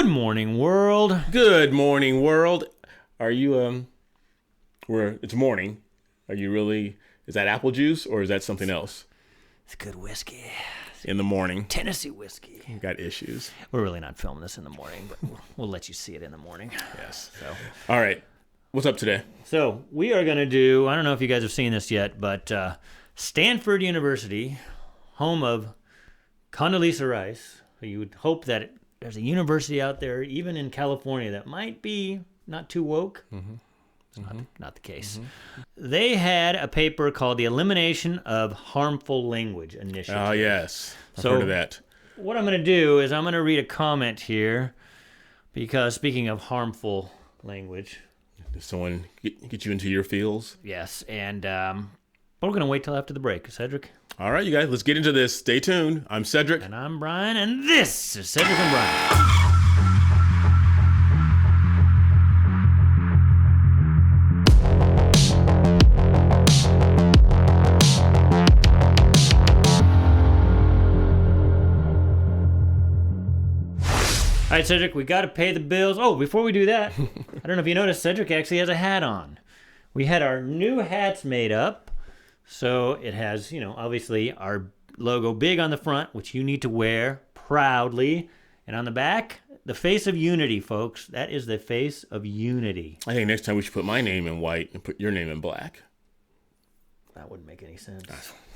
Good morning, world. Good morning, world. Are you, it's morning. Are you really, is that apple juice or is that something else? It's good whiskey. In the morning. Tennessee whiskey. You got issues. We're really not filming this in the morning, but we'll let you see it in the morning. Yes. So. All right. What's up today? So we are going to do, I don't know if you guys have seen this yet, but Stanford University, home of Condoleezza Rice. You would hope that there's a university out there, even in California, that might be not too woke. Mm-hmm. It's not the case. Mm-hmm. They had a paper called the Elimination of Harmful Language Initiative. Oh, yes. I've heard of that. What I'm going to do is I'm going to read a comment here, because speaking of harmful language. Did someone get you into your feels? Yes, and but we're going to wait till after the break. Cedric? All right, you guys, let's get into this. Stay tuned. I'm Cedric. And I'm Brian, and this is Cedric and Brian. All right, Cedric, we got to pay the bills. Oh, before we do that, I don't know if you noticed, Cedric actually has a hat on. We had our new hats made up. So it has, obviously our logo big on the front, which you need to wear proudly. And on the back, the face of unity, folks. That is the face of unity. I think next time we should put my name in white and put your name in black. That wouldn't make any sense.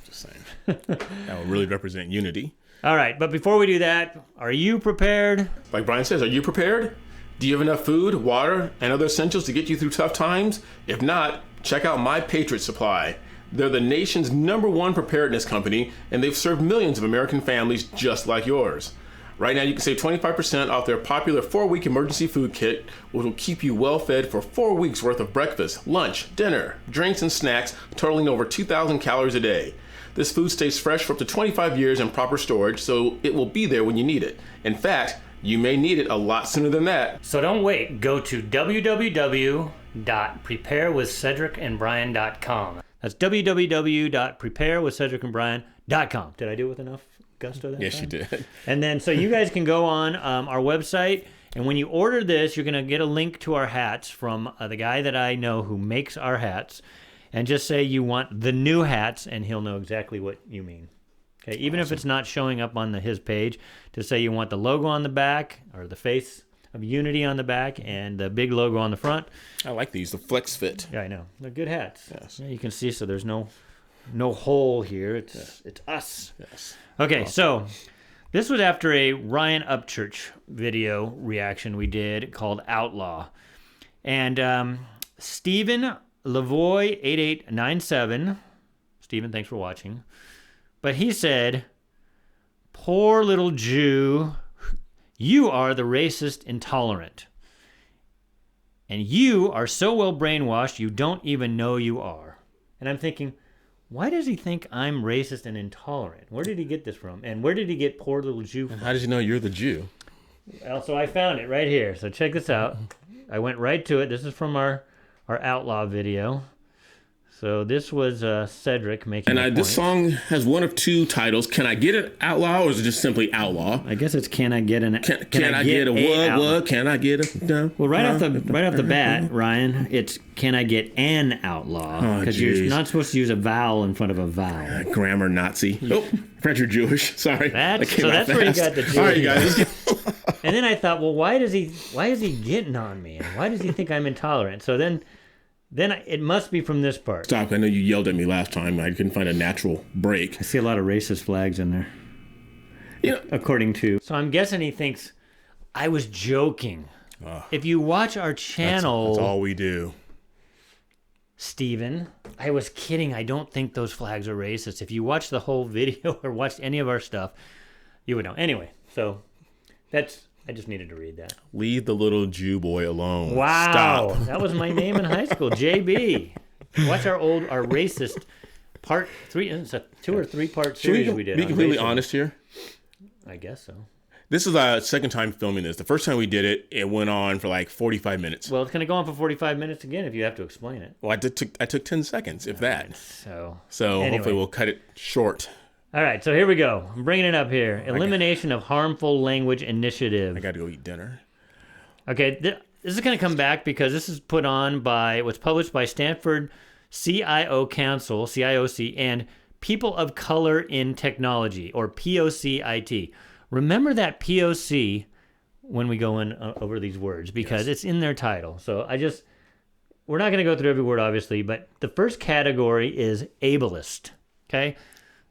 Just saying. That would really represent unity. All right, but before we do that, are you prepared? Like Brian says, are you prepared? Do you have enough food, water, and other essentials to get you through tough times? If not, check out My Patriot Supply. They're the nation's #1 preparedness company, and they've served millions of American families just like yours. Right now, you can save 25% off their popular 4-week emergency food kit, which will keep you well fed for 4 weeks worth of breakfast, lunch, dinner, drinks, and snacks, totaling over 2,000 calories a day. This food stays fresh for up to 25 years in proper storage, so it will be there when you need it. In fact, you may need it a lot sooner than that. So don't wait. Go to www.preparewithcedricandbrian.com. That's www.preparewithcedricandbrian.com. Did I do it with enough gusto there? Yes, you did. And then, so you guys can go on our website, and when you order this, you're going to get a link to our hats from the guy that I know who makes our hats. And just say you want the new hats, and he'll know exactly what you mean. Okay, even if it's not showing up on his page, just say you want the logo on the back, or the face of unity on the back, and the big logo on the front. I like these, the flex fit. Yeah, I know. They're good hats. Yes. Yeah, you can see, so there's no hole here. It's us. Yes. Okay, awesome. So this was after a Ryan Upchurch video reaction we did called Outlaw. And Stephen Lavoy 8897, Stephen, thanks for watching. But he said, "Poor little Jew, you are the racist intolerant. And you are so well brainwashed you don't even know you are." And I'm thinking, why does he think I'm racist and intolerant? Where did he get this from? And where did he get poor little Jew from? How did you know you're the Jew? Well, so I found it right here. So check this out. I went right to it. This is from our Outlaw video. So this was Cedric making And this song has one of two titles. Can I get an outlaw, or is it just simply outlaw? I guess it's Can I Get an Can I get a what? Can I get a... Well, right off the bat, Ryan, it's Can I Get an outlaw? Because you're not supposed to use a vowel in front of a vowel. Grammar Nazi. Oh, French or Jewish. Sorry. So that's where you got the Jewish. All right, you guys. And then I thought, well, why is he getting on me? And why does he think I'm intolerant? So then it must be from this part. Stop. I know you yelled at me last time. I couldn't find a natural break. I see a lot of racist flags in there. According to... So I'm guessing he thinks I was joking. If you watch our channel... That's all we do. Stephen, I was kidding. I don't think those flags are racist. If you watch the whole video or watched any of our stuff, you would know. Anyway, so I just needed to read that. Leave the little Jew boy alone. Wow. Stop. That was my name in high school, JB. Watch our racist part 3. It's a 2 or 3 part series we did. Be completely honest here? I guess so. This is our second time filming this. The first time we did it, it went on for like 45 minutes. Well, it's going to go on for 45 minutes again if you have to explain it. Well, I took 10 seconds, if that. So anyway. Hopefully we'll cut it short. All right, so here we go. I'm bringing it up here. Elimination of Harmful Language Initiative. I got to go eat dinner. Okay, this is going to come back because this is was published by Stanford CIOC, and People of Color in Technology, or POCIT. Remember that POC when we go in over these words, because it's in their title. So we're not going to go through every word, obviously, but the first category is ableist. Okay?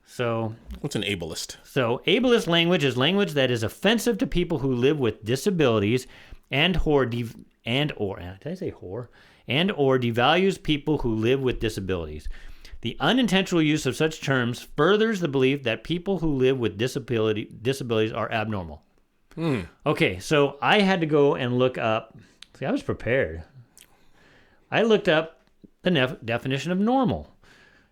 So, what's an ableist? So, ableist language is language that is offensive to people who live with disabilities and/or devalues people who live with disabilities. The unintentional use of such terms furthers the belief that people who live with disabilities are abnormal. Okay, so I had to go and look up. See, I was prepared. I looked up the definition of normal.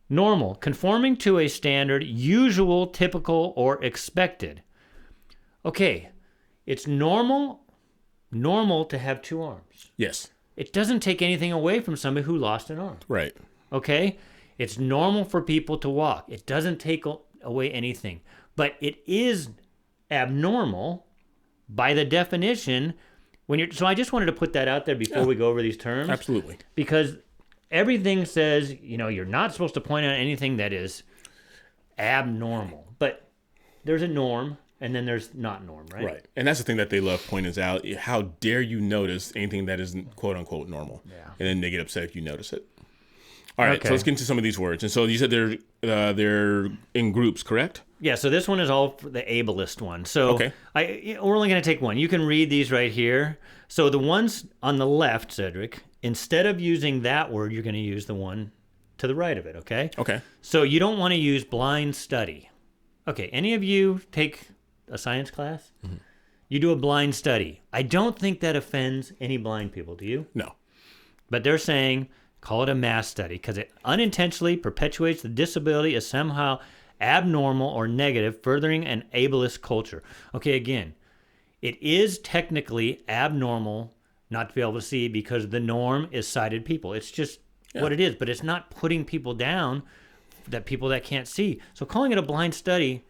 Normal, conforming to a standard, usual, typical, or expected. Okay, it's normal to have two arms. Yes. It doesn't take anything away from somebody who lost an arm. Right. Okay? It's normal for people to walk. It doesn't take away anything. But it is abnormal by the definition so I just wanted to put that out there before we go over these terms. Absolutely. Because everything says, you're not supposed to point out anything that is abnormal. But there's a norm, and then there's not norm, right? Right. And that's the thing that they love pointing out. How dare you notice anything that isn't quote unquote normal? Yeah. And then they get upset if you notice it. All right, so let's get into some of these words. And so you said they're in groups, correct? Yeah, so this one is all for the ableist one. So we're only going to take one. You can read these right here. So the ones on the left, Cedric, instead of using that word, you're going to use the one to the right of it, okay? Okay. So you don't want to use blind study. Okay, any of you take a science class? Mm-hmm. You do a blind study. I don't think that offends any blind people, do you? No. But they're saying, call it a mass study because it unintentionally perpetuates the disability as somehow abnormal or negative, furthering an ableist culture. Okay, again, it is technically abnormal not to be able to see because the norm is sighted people. It's just what it is, but it's not putting people down, people that can't see. So calling it a blind study,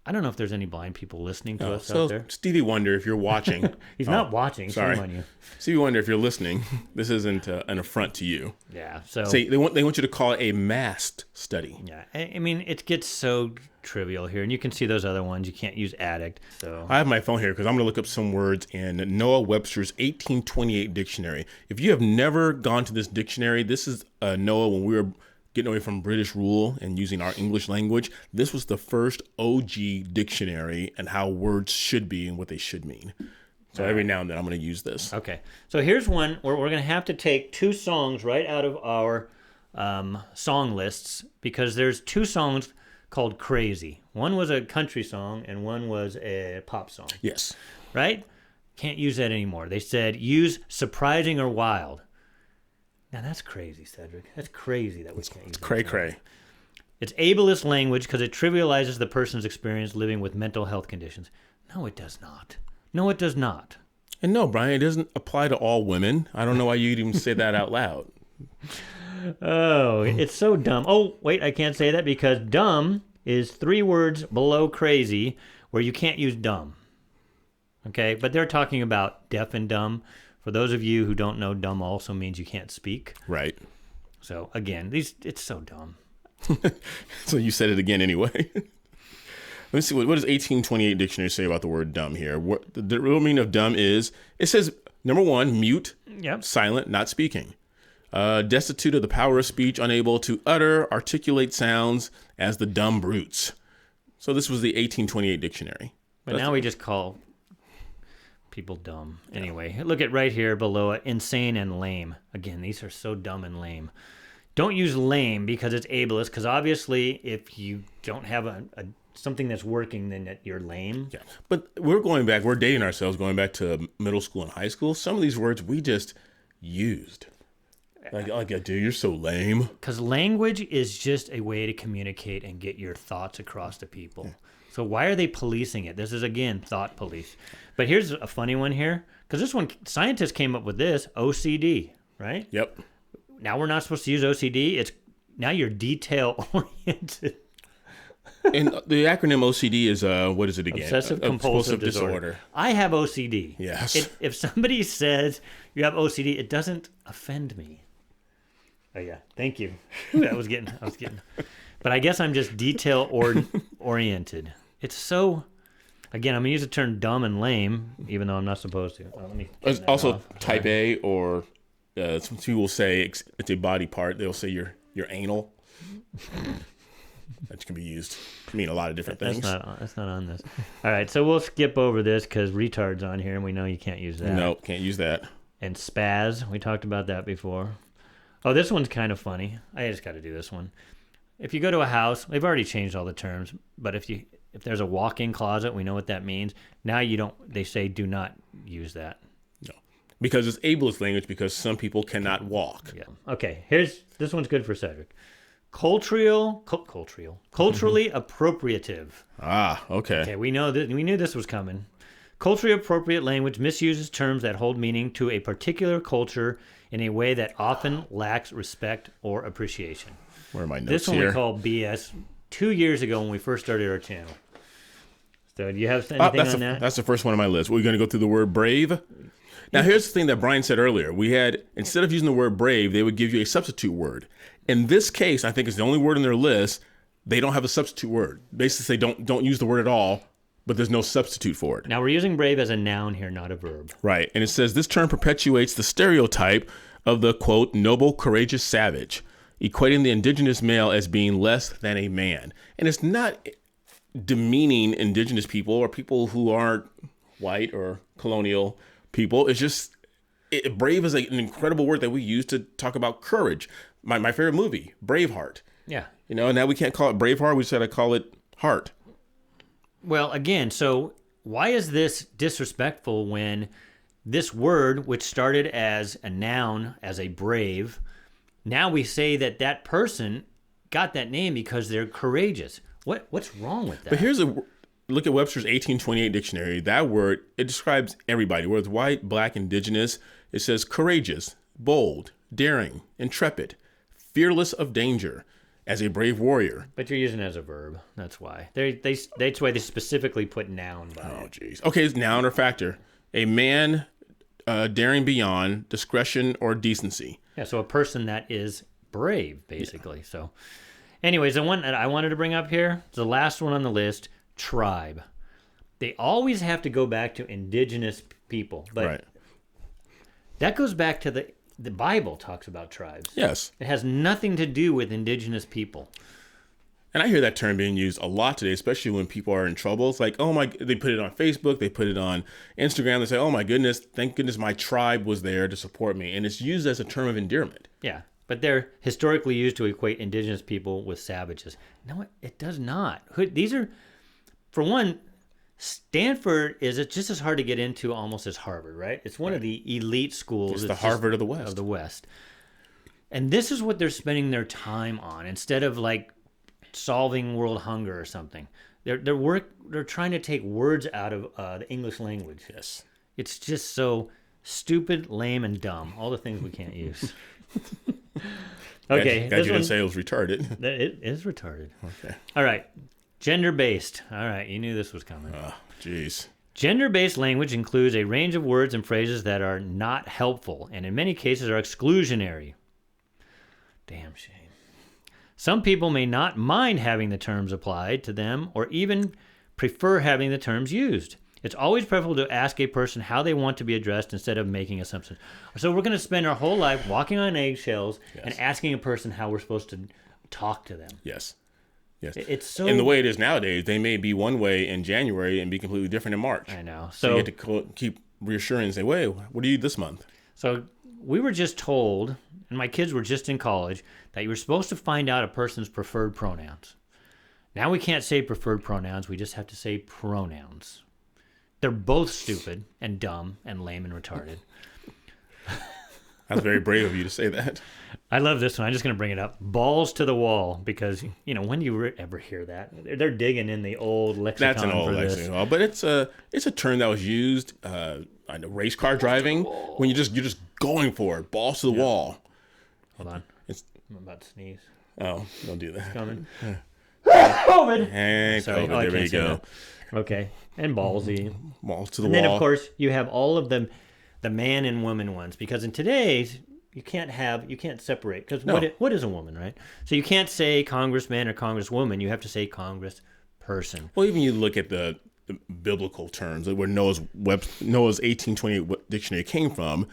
I don't know if there's any blind people listening to us out there. Stevie Wonder, if you're watching. He's not watching. Sorry. Shame on you. Stevie Wonder, if you're listening, this isn't an affront to you. Yeah. So they want you to call it a masked study. Yeah. I mean, it gets so trivial here, and you can see those other ones. You can't use addict. So I have my phone here because I'm going to look up some words in Noah Webster's 1828 dictionary. If you have never gone to this dictionary, this is Noah when we were getting away from British rule and using our English language. This was the first OG dictionary and how words should be and what they should mean. So every now and then I'm going to use this. Okay. So here's one where we're going to have to take two songs right out of our song lists because there's two songs called Crazy. One was a country song and one was a pop song. Yes. Right? Can't use that anymore. They said use surprising or wild. Now, that's crazy, Cedric. That's crazy that we can't use It's cray-cray. It's ableist language because it trivializes the person's experience living with mental health conditions. No, it does not. No, it does not. And no, Brian, it doesn't apply to all women. I don't know why you'd even say that out loud. Oh, it's so dumb. Oh, wait, I can't say that because dumb is 3 words below crazy where you can't use dumb. Okay, but they're talking about deaf and dumb. For those of you who don't know, dumb also means you can't speak. Right. So, again, it's so dumb. So you said it again anyway. Let me see, what does 1828 dictionary say about the word dumb here? The real meaning of dumb is, it says, number 1, mute, silent, not speaking. Destitute of the power of speech, unable to utter, articulate sounds as the dumb brutes. So this was the 1828 dictionary. But now we just call people dumb. Anyway, look at right here below it, insane and lame. Again, these are so dumb and lame. Don't use lame because it's ableist, because obviously if you don't have something that's working, then you're lame. Yeah, but we're dating ourselves, going back to middle school and high school. Some of these words we just used. Like, dude, you're so lame. Because language is just a way to communicate and get your thoughts across to people. Yeah. So why are they policing it? This is, again, thought police. But here's a funny one here. Because this one, scientists came up with this, OCD, right? Yep. Now we're not supposed to use OCD. Now you're detail-oriented. And the acronym OCD is what is it again? Obsessive compulsive disorder. I have OCD. Yes. If somebody says you have OCD, it doesn't offend me. Oh yeah, thank you. I was getting. But I guess I'm just detail oriented. It's so. Again, I'm gonna use the term dumb and lame, even though I'm not supposed to. Let me. Also, type A, or some people will say it's a body part. They'll say your anal. That can be used to mean a lot of different things. That's not on this. All right, so we'll skip over this because retard's on here, and we know you can't use that. No, can't use that. And spaz, we talked about that before. Oh, this one's kind of funny. I just got to do this one. If you go to a house, they've already changed all the terms, but if there's a walk-in closet, we know what that means. Now you don't. They say do not use that. No, because it's ableist language. Because some people cannot walk. Yeah. Okay. This one's good for Cedric. Culturally appropriative. Ah, okay. Okay, we knew this was coming. Culturally appropriate language misuses terms that hold meaning to a particular culture in a way that often lacks respect or appreciation. Where are my notes This one here? we called BS 2 years ago when we first started our channel. So do you have anything on that? That's the first one on my list. We're going to go through the word brave. Now, here's the thing that Brian said earlier. We had, instead of using the word brave, they would give you a substitute word. In this case, I think it's the only word in their list. They don't have a substitute word. Basically, say don't use the word at all, but there's no substitute for it. Now, we're using brave as a noun here, not a verb. Right. And it says this term perpetuates the stereotype of the, quote, noble, courageous savage, equating the indigenous male as being less than a man. And it's not demeaning indigenous people or people who aren't white or colonial people. It's just brave is an incredible word that we use to talk about courage. My favorite movie, Braveheart. Yeah. You know, now we can't call it Braveheart. We just got to call it Heart. Well, again, so why is this disrespectful when this word, which started as a noun, as a brave, now we say that person got that name because they're courageous? What's wrong with that? But look at Webster's 1828 dictionary. That word, it describes everybody, whether it's white, black, indigenous. It says courageous, bold, daring, intrepid, fearless of danger, as a brave warrior. But you're using it as a verb. That's why. That's why they specifically put noun by it. Oh, jeez. Okay, it's noun or factor. A man daring beyond discretion or decency. Yeah, so a person that is brave, basically. Yeah. So, anyways, the one that I wanted to bring up here is the last one on the list, tribe. They always have to go back to indigenous people. But that goes back to the Bible talks about tribes. Yes. It has nothing to do with indigenous people. And I hear that term being used a lot today, especially when people are in trouble. It's like, oh my, they put it on Facebook, they put it on Instagram. They say, oh my goodness, thank goodness my tribe was there to support me. And it's used as a term of endearment. Yeah, but they're historically used to equate indigenous people with savages. No, it does not. These are, for one, Stanford is just as hard to get into almost as Harvard, right? It's one of the elite schools. It's the Harvard of the West. Of the West. And this is what they're spending their time on instead of like solving world hunger or something. They're trying to take words out of the English language. Yes. It's just so stupid, lame, and dumb. All the things we can't use. Okay. Glad you didn't say it was retarded. It is retarded. Okay. All right. Gender-based. All right. You knew this was coming. Oh, jeez. Gender-based language includes a range of words and phrases that are not helpful and in many cases are exclusionary. Damn shame. Some people may not mind having the terms applied to them or even prefer having the terms used. It's always preferable to ask a person how they want to be addressed instead of making assumptions. So we're going to spend our whole life walking on eggshells and asking a person how we're supposed to talk to them. Yes. Yes. It's so... And the way it is nowadays, they may be one way in January and be completely different in March. I know. So you get to keep reassuring and say, wait, what are you this month? So we were just told, and my kids were just in college, that you were supposed to find out a person's preferred pronouns. Now we can't say preferred pronouns. We just have to say pronouns. They're both stupid and dumb and lame and retarded. That's very brave of you to say that. I love this one. I'm just going to bring it up. Balls to the wall, because, you know, when do you ever hear that? They're digging in the old lexicon. That's an old lexicon. But it's a term that was used on race car driving when you're just going for it. Balls to the wall. Hold on. I'm about to sneeze. Oh, don't do that. It's coming. COVID. And Sorry, COVID, there you go. Okay, and ballsy. Balls to the And wall. then, of course, you have all of the man and woman ones, because in today's, you can't separate, because what is a woman, right? So you can't say congressman or congresswoman. You have to say congressperson. Well, even you look at the biblical terms, where Noah's 1828 dictionary came from,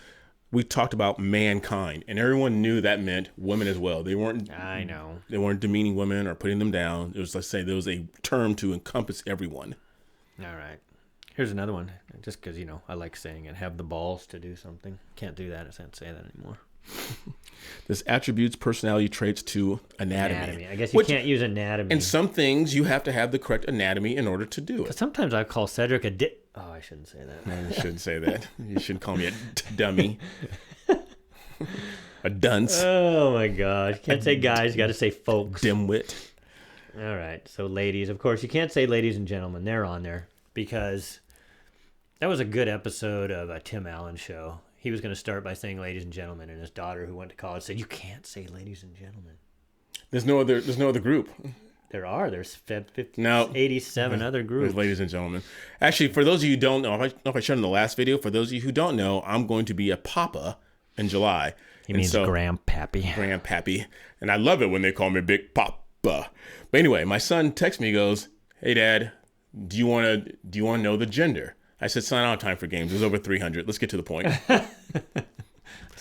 we talked about mankind, and everyone knew that meant women as well. They weren't. I know. They weren't demeaning women or putting them down. It was, let's say, there was a term to encompass everyone. All right. Here's another one, just because, I like saying it. Have the balls to do something. Can't do that. I can't say that anymore. This attributes personality traits to anatomy. I guess you can't use anatomy. And some things you have to have the correct anatomy in order to do it. Sometimes I call Cedric a Oh, I shouldn't say that. No, you shouldn't say that. You shouldn't call me a dummy. A dunce. Oh, my gosh. Can't say guys. Got to say folks. Dimwit. All right. So ladies. Of course, you can't say ladies and gentlemen. They're on there because that was a good episode of a Tim Allen show. He was going to start by saying ladies and gentlemen, and his daughter, who went to college, said, "You can't say ladies and gentlemen." There's no other group. There's 87 other groups. Ladies and gentlemen. Actually, for those of you who don't know, if I showed in the last video, for those of you who don't know, I'm going to be a papa in July. He means grandpappy. Grandpappy. And I love it when they call me Big Papa. But anyway, my son texts me, he goes, "Hey, Dad, do you want to know the gender?" I said, "Son, I don't have time for games. There's over 300. Let's get to the point."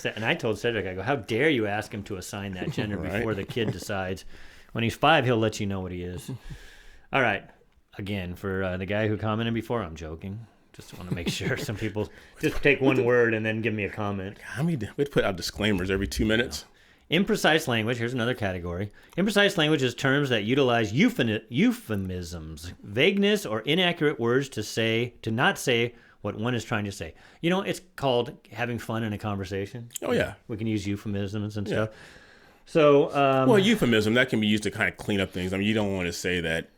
And I told Cedric, I go, "How dare you ask him to assign that gender before the kid decides? When he's 5, he'll let you know what he is." All right. Again, for the guy who commented before, I'm joking. Just want to make sure some people just take one word and then give me a comment. We have to put out disclaimers every 2 minutes. Imprecise language, here's another category. Imprecise language is terms that utilize euphemisms, vagueness, or inaccurate words to not say what one is trying to say. It's called having fun in a conversation. Oh, yeah. We can use euphemisms and stuff. So, euphemism, that can be used to kind of clean up things. I mean, you don't want to say that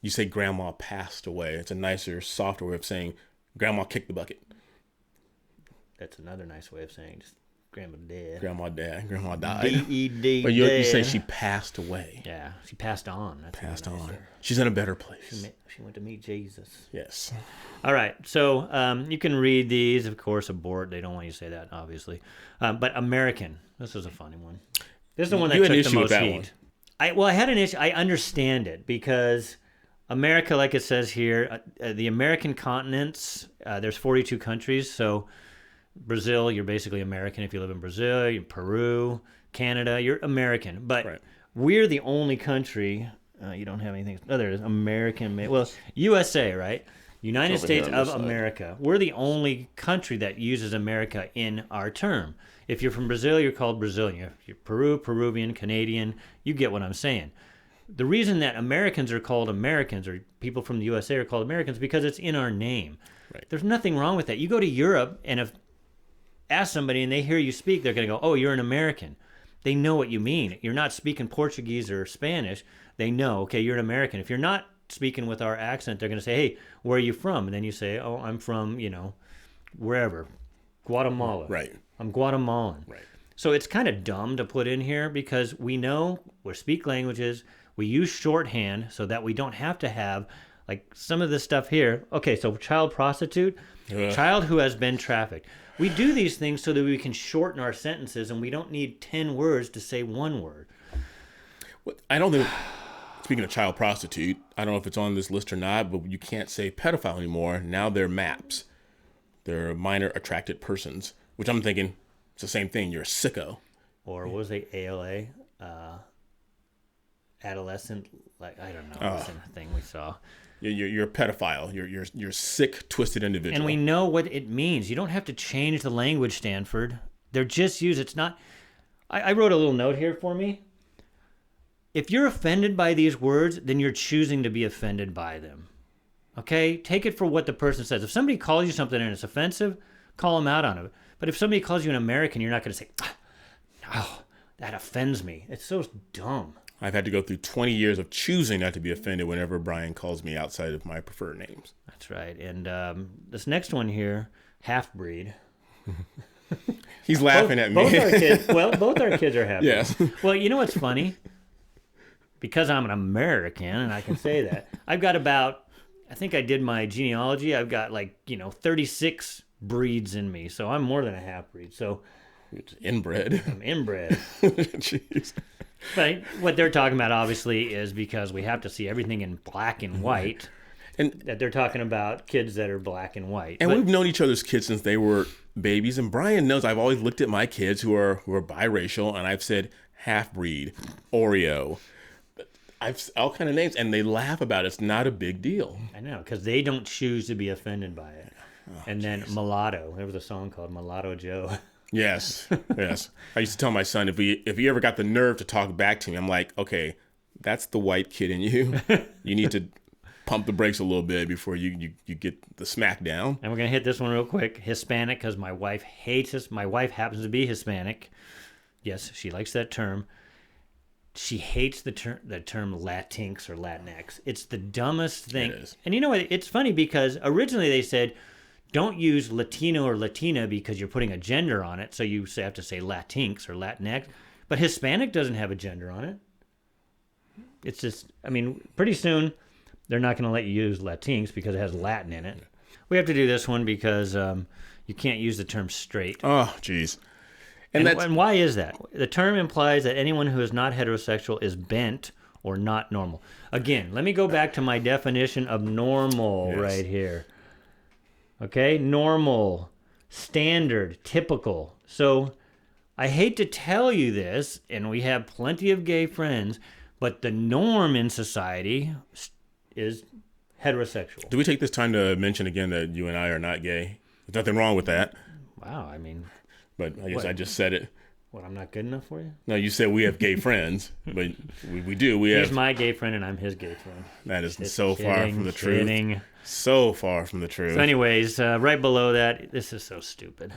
you say grandma passed away. It's a nicer, softer way of saying grandma kicked the bucket. That's another nice way of saying just grandma dead. Grandma died. D-E-D. But you say she passed away. Yeah, she passed on. That's passed on. She's in a better place. She went to meet Jesus. Yes. All right, so you can read these. Of course, abort. They don't want you to say that, obviously. But American. This is a funny one. This is the one that took the most heat. I had an issue. I understand it because America, like it says here, the American continents, there's 42 countries. So Brazil, you're basically American if you live in Brazil. Peru, Canada, you're American. But we're the only country. You don't have anything. Oh, there it is. American. Well, USA, right? United States of America. We're the only country that uses America in our term. If you're from Brazil, you're called Brazilian. If you're Peru, Peruvian, Canadian, you get what I'm saying. The reason that Americans are called Americans, or people from the USA are called Americans, because it's in our name. Right. There's nothing wrong with that. You go to Europe, and ask somebody and they hear you speak, they're going to go, "Oh, you're an American." They know what you mean. You're not speaking Portuguese or Spanish. They know, okay, you're an American. If you're not speaking with our accent, they're going to say, "Hey, where are you from?" And then you say, "Oh, I'm from, wherever, Guatemala." Right. I'm Guatemalan. Right. So it's kind of dumb to put in here because we know we speak languages. We use shorthand so that we don't have to have like some of this stuff here. Okay, so child prostitute, child who has been trafficked. We do these things so that we can shorten our sentences and we don't need 10 words to say one word. Well, I don't think, speaking of child prostitute, I don't know if it's on this list or not, but you can't say pedophile anymore. Now they're MAPs. They're minor attracted persons, which I'm thinking it's the same thing. You're a sicko. Or what was it, ALA? Adolescent, like, I don't know. It's a thing we saw. You're a pedophile. You're sick, twisted individual. And we know what it means. You don't have to change the language, Stanford. They're just used. It's not. I wrote a little note here for me. If you're offended by these words, then you're choosing to be offended by them. Okay? Take it for what the person says. If somebody calls you something and it's offensive, call them out on it. But if somebody calls you an American, you're not going to say, "Oh, that offends me." It's so dumb. I've had to go through 20 years of choosing not to be offended whenever Brian calls me outside of my preferred names. That's right. And this next one here, half-breed. He's laughing at me. Both our kids are half-breed. Yes. Well, you know what's funny? because I'm an American and I can say that, I've got about, I think I did my genealogy, I've got 36 breeds in me. So I'm more than a half breed. So It's inbred. I'm inbred. Jeez. But what they're talking about, obviously, is because we have to see everything in black and white, And that they're talking about kids that are black and white. And we've known each other's kids since they were babies. And Brian knows I've always looked at my kids who are biracial, and I've said half-breed, Oreo, I've all kind of names, and they laugh about it. It's not a big deal. I know, because they don't choose to be offended by it. And then Mulatto. There was a song called Mulatto Joe. Yes, yes. I used to tell my son, if he ever got the nerve to talk back to me, I'm like, okay, that's the white kid in you. You need to pump the brakes a little bit before you get the smack down. And we're going to hit this one real quick. Hispanic, because my wife hates us. My wife happens to be Hispanic. Yes, she likes that term. She hates the term Latinx or Latinx. It's the dumbest thing. It is. And you know what? It's funny because originally they said, don't use Latino or Latina because you're putting a gender on it. So you have to say Latinx or Latinx. But Hispanic doesn't have a gender on it. It's just, pretty soon they're not going to let you use Latinx because it has Latin in it. We have to do this one because you can't use the term straight. Oh, geez. And why is that? The term implies that anyone who is not heterosexual is bent or not normal. Again, let me go back to my definition of normal right here. Okay, normal, standard, typical. So I hate to tell you this, and we have plenty of gay friends, but the norm in society is heterosexual. Do we take this time to mention again that you and I are not gay? There's nothing wrong with that. Wow, But I guess I just said it. What, I'm not good enough for you? No, you said we have gay friends, but we do. He's my gay friend and I'm his gay friend. That is far from the truth. Kidding. So far from the truth. So anyways, right below that, this is so stupid.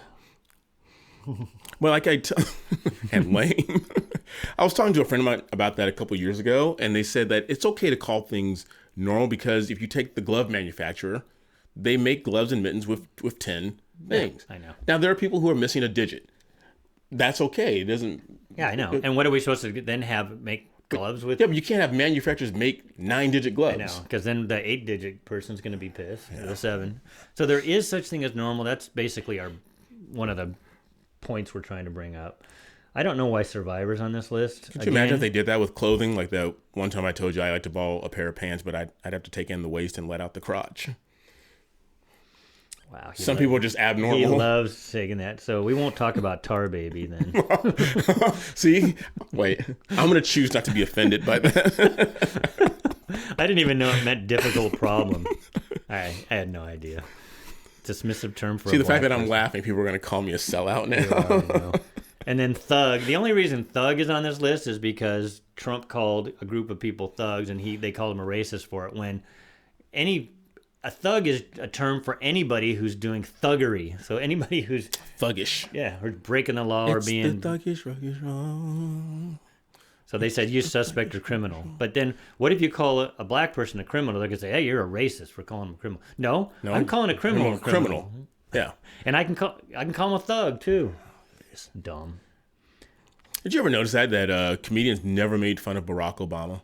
Well, and lame. I was talking to a friend of mine about that a couple years ago, and they said that it's okay to call things normal because if you take the glove manufacturer, they make gloves and mittens with 10 things. I know. Now, there are people who are missing a digit. That's okay. It doesn't. Yeah, I know. And what are we supposed to then make gloves with? Yeah, but you can't have manufacturers make 9-digit gloves. I know, because then the 8-digit person's going to be pissed. Or the 7. So there is such thing as normal. That's basically one of the points we're trying to bring up. I don't know why Survivor's on this list. Could you imagine if they did that with clothing? Like that one time I told you I like to borrow a pair of pants, but I'd have to take in the waist and let out the crotch. Wow. Some people are just abnormal. He loves taking that. So we won't talk about Tar Baby then. See? Wait. I'm going to choose not to be offended by that. I didn't even know it meant difficult problem. I had no idea. Dismissive term for See, the fact that I'm laughing, people are going to call me a sellout now. Yeah, I know. And then thug. The only reason thug is on this list is because Trump called a group of people thugs, and they called him a racist for it. When a thug is a term for anybody who's doing thuggery. So anybody who's thuggish. Yeah, or breaking the law or being the thuggish, ruggish wrong. So they said, you suspect or criminal. But then what if you call a black person a criminal? They're going to say, hey, you're a racist for calling him a criminal. No, I'm calling a criminal a criminal. Yeah. And I can call him a thug, too. It's dumb. Did you ever notice that comedians never made fun of Barack Obama?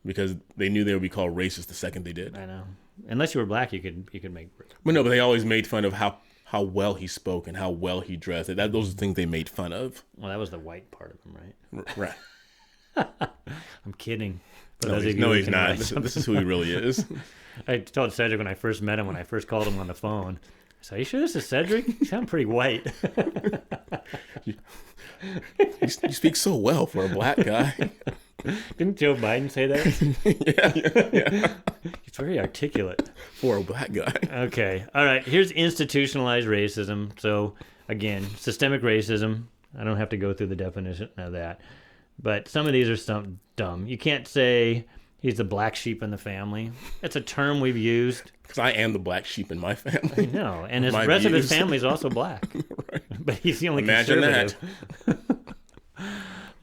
Because they knew they would be called racist the second they did. I know. Unless you were black, you could make... But no, but they always made fun of how well he spoke and how well he dressed. Those are the things they made fun of. Well, that was the white part of him, right? Right. I'm kidding. No, he's not. This is who he really is. I told Cedric when I first met him, when I first called him on the phone, I said, are you sure this is Cedric? You sound pretty white. You speak so well for a black guy. Didn't Joe Biden say that? Yeah. He's very articulate. For a black guy. Okay. All right. Here's institutionalized racism. So, again, systemic racism. I don't have to go through the definition of that. But some of these are some dumb. You can't say he's the black sheep in the family. It's a term we've used. Because I am the black sheep in my family. I know. And the rest of his family is also black. Right. But he's the only conservative. That.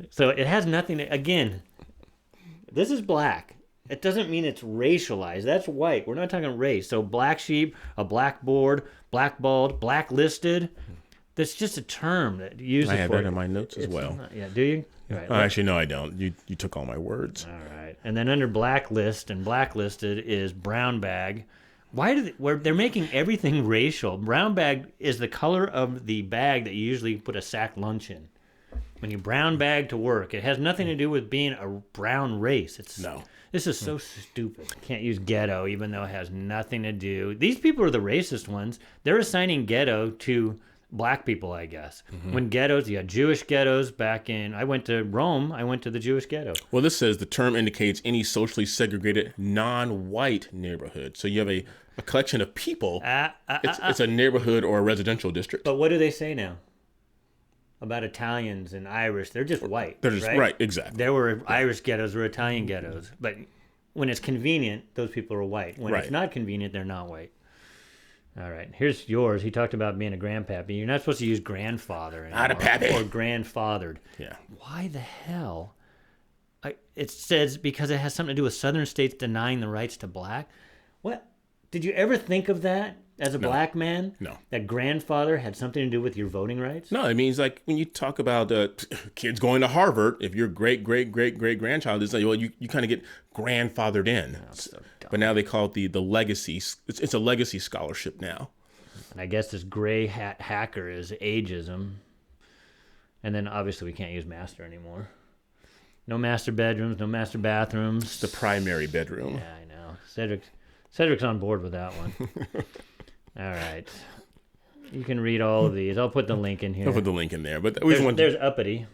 So it has nothing to... Again, this is black. It doesn't mean it's racialized. That's white. We're not talking race. So black sheep, a blackboard, blackballed, blacklisted. That's just a term that uses. I have that in my notes as well. Yeah, do you? Right. Actually, no, I don't. You took all my words. All right. And then under blacklist and blacklisted is brown bag. Why do they're making everything racial? Brown bag is the color of the bag that you usually put a sack lunch in. When you brown bag to work, it has nothing to do with being a brown race. This is so stupid. Can't use ghetto, even though it has nothing to do. These people are the racist ones. They're assigning ghetto to black people, I guess. When ghettos, you had Jewish ghettos back in, I went to Rome, I went to the Jewish ghetto. Well, this says the term indicates any socially segregated non-white neighborhood. So you have a collection of people. It's a neighborhood or a residential district. But what do they say now about Italians and Irish? They're just white. They're just right, exactly. There were Irish ghettos or Italian ghettos. But when it's convenient, those people are white. When it's not convenient, they're not white. All right, here's yours. He talked about being a grandpappy. You're not supposed to use grandfather anymore. Not a pappy. Or grandfathered. Yeah. Why the hell? It says because it has something to do with southern states denying the rights to black. What? Did you ever think of that as a black man? No. That grandfather had something to do with your voting rights? No, it means like when you talk about kids going to Harvard, if your great-great-great-great-grandchild is, well, you kind of get grandfathered in. Oh, so but now they call it the legacy. It's a legacy scholarship now. And I guess this gray hat hacker is ageism. And then obviously we can't use master anymore. No master bedrooms, no master bathrooms. It's the primary bedroom. Yeah, I know. Cedric's on board with that one. All right. You can read all of these. I'll put the link in here. I'll put the link in there. But there's uppity.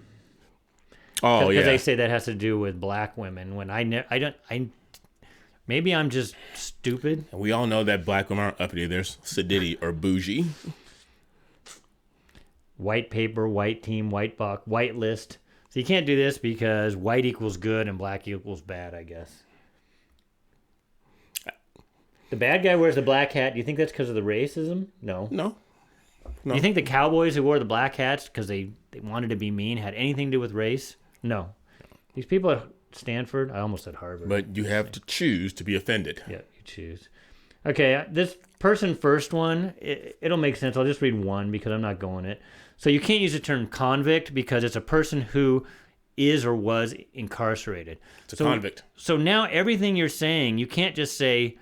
Oh, yeah. Because they say that has to do with black women. When maybe I'm just stupid. And we all know that black women aren't uppity. There's sedity or bougie. White paper, white team, white box, white list. So you can't do this because white equals good and black equals bad, I guess. The bad guy wears the black hat. Do you think that's because of the racism? No. Do you think the cowboys who wore the black hats because they wanted to be mean had anything to do with race? No. These people at Stanford, I almost said Harvard. But you have to choose to be offended. Yeah, you choose. Okay, this person first one, it'll make sense. I'll just read one because I'm not going it. So you can't use the term convict because it's a person who is or was incarcerated. It's a convict. So now everything you're saying, you can't just say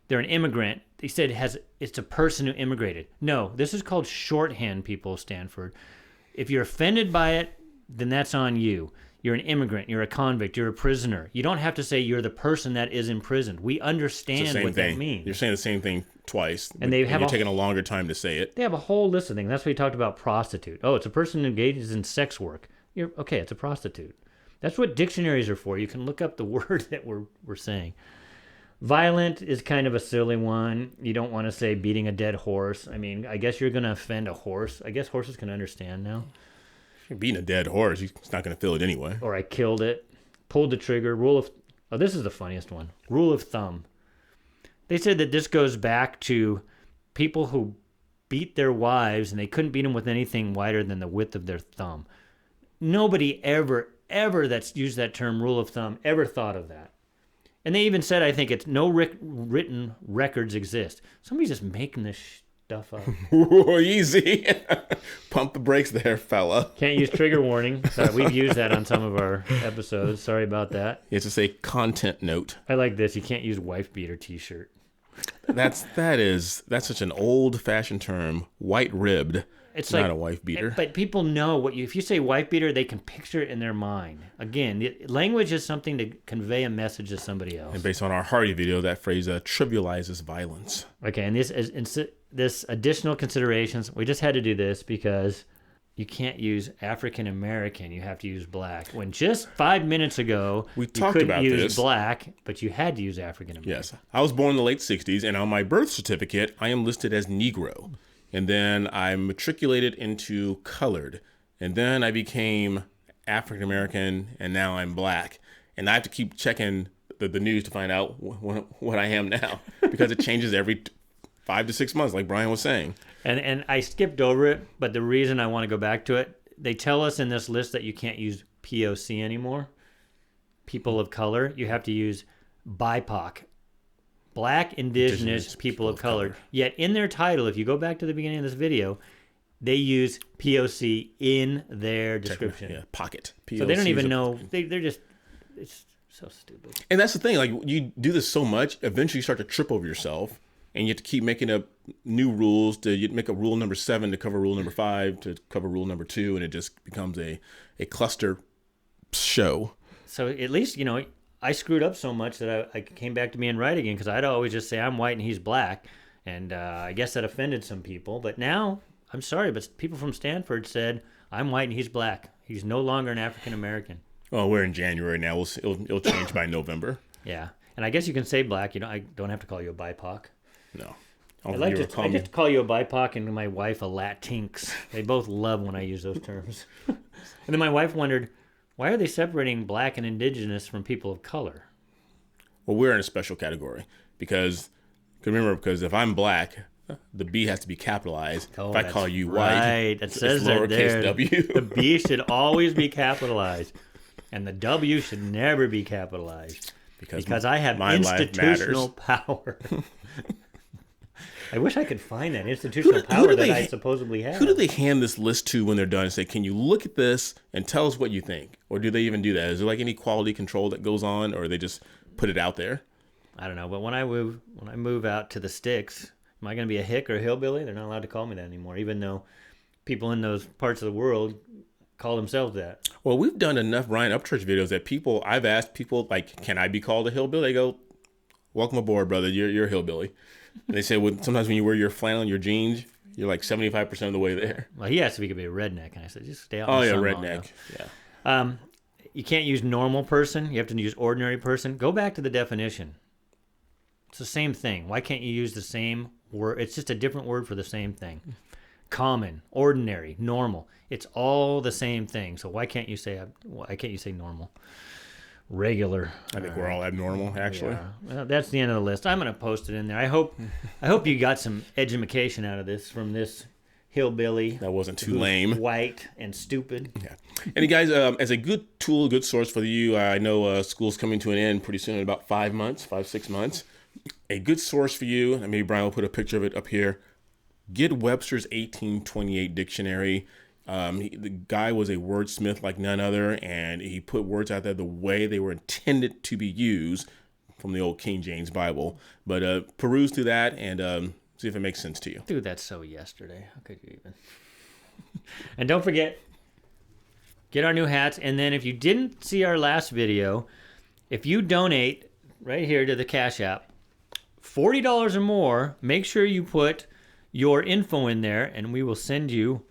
they're an immigrant. They said it's a person who immigrated. No, this is called shorthand, people, Stanford. If you're offended by it, then that's on you. You're an immigrant. You're a convict. You're a prisoner. You don't have to say you're the person that is imprisoned. We understand what that means. You're saying the same thing twice, and you're taking a longer time to say it. They have a whole list of things. That's why we talked about prostitute. Oh, it's a person who engages in sex work. Okay, it's a prostitute. That's what dictionaries are for. You can look up the word that we're saying. Violent is kind of a silly one. You don't want to say beating a dead horse. I mean, I guess you're going to offend a horse. I guess horses can understand now. If you're beating a dead horse, he's not going to feel it anyway. Or I killed it. Pulled the trigger. This is the funniest one. Rule of thumb. They said that this goes back to people who beat their wives and they couldn't beat them with anything wider than the width of their thumb. Nobody ever that's used that term, rule of thumb, ever thought of that. And they even said, I think it's no written records exist. Somebody's just making this stuff up. Ooh, easy. Pump the brakes there, fella. Can't use trigger warning. We've used that on some of our episodes. Sorry about that. You have to say content note. I like this. You can't use wife beater t-shirt. That's such an old-fashioned term. White ribbed. It's not a wife beater. But people know if you say wife beater, they can picture it in their mind. Again, language is something to convey a message to somebody else. And based on our Hardy video, that phrase trivializes violence. Okay, and this additional considerations, we just had to do this because you can't use African American. You have to use black. When just 5 minutes ago, we talked about this. You couldn't use black, but you had to use African American. Yes, I was born in the late 60s, and on my birth certificate, I am listed as Negro. And then I matriculated into colored. And then I became African American, and now I'm black. And I have to keep checking the news to find out what I am now, because it changes every 5 to 6 months, like Brian was saying. And I skipped over it, but the reason I want to go back to it, they tell us in this list that you can't use POC anymore, people of color. You have to use BIPOC. Black, indigenous people of color. Yet in their title, if you go back to the beginning of this video, they use POC in their description. Yeah, pocket. POC So they don't even is a- know. They're just, it's so stupid. And that's the thing. Like, you do this so much, eventually you start to trip over yourself, and you have to keep making up new rules. You make a rule number 7 to cover rule number 5 to cover rule number 2, and it just becomes a cluster show. So at least, I screwed up so much that I came back to being right again, because I'd always just say I'm white and he's black. And I guess that offended some people. But now, I'm sorry, but people from Stanford said, I'm white and he's black. He's no longer an African-American. Well, we're in January now. It'll change by November. Yeah. And I guess you can say black. I don't have to call you a BIPOC. No. I get to call you a BIPOC and my wife a Latinx. They both love when I use those terms. And then my wife wondered, why are they separating black and indigenous from people of color? Well, we're in a special category because if I'm black, the B has to be capitalized. Oh, if I call you white, right. That says that there. W. The B should always be capitalized, and the W should never be capitalized because I have institutional power. I wish I could find that institutional power that I supposedly have. Who do they hand this list to when they're done and say, can you look at this and tell us what you think? Or do they even do that? Is there like any quality control that goes on, or they just put it out there? I don't know, but when I move out to the sticks, am I going to be a hick or a hillbilly? They're not allowed to call me that anymore, even though people in those parts of the world call themselves that. Well, we've done enough Ryan Upchurch videos that I've asked people, like, can I be called a hillbilly? They go, welcome aboard, brother. You're a hillbilly. And they say, sometimes when you wear your flannel and your jeans, you're like 75% of the way there. Well, he asked if he could be a redneck, and I said, just stay out. Oh, yeah, redneck. Yeah. You can't use normal person. You have to use ordinary person. Go back to the definition. It's the same thing. Why can't you use the same word? It's just a different word for the same thing. Common, ordinary, normal. It's all the same thing. So why can't you say normal? Regular. I think we're all abnormal, actually. Yeah. Well, that's the end of the list. I'm going to post it in there. I hope you got some education out of this from this hillbilly. That wasn't too lame. White and stupid. Yeah. And guys, as a good tool, good source for you, I know school's coming to an end pretty soon in about 6 months. A good source for you, and maybe Brian will put a picture of it up here. Get Webster's 1828 dictionary. The guy was a wordsmith like none other, and he put words out there the way they were intended to be used from the old King James Bible. But peruse through that and see if it makes sense to you. Dude, that's so yesterday. How could you even? And don't forget, get our new hats. And then if you didn't see our last video, if you donate right here to the Cash App, $40 or more, make sure you put your info in there, and we will send you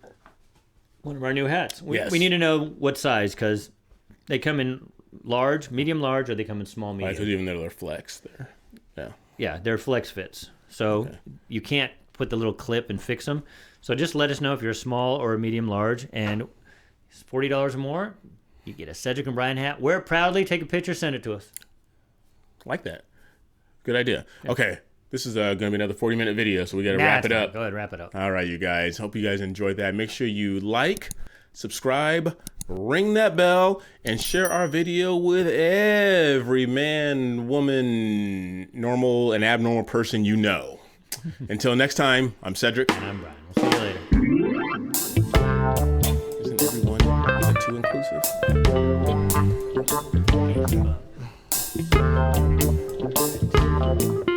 one of our new hats. We need to know what size, because they come in large, medium large, or they come in small, medium. Right, even though they're flex there. Yeah. Yeah, they're flex fits. So you can't put the little clip and fix them. So just let us know if you're a small or a medium large, and it's $40 or more, you get a Cedric and Brian hat. Wear it proudly, take a picture, send it to us. Like that. Good idea. Yeah. Okay. This is going to be another 40-minute video, so we got to wrap it up. Go ahead, wrap it up. All right, you guys. Hope you guys enjoyed that. Make sure you like, subscribe, ring that bell, and share our video with every man, woman, normal, and abnormal person you know. Until next time, I'm Cedric. And I'm Brian. We'll see you later. Isn't everyone too inclusive?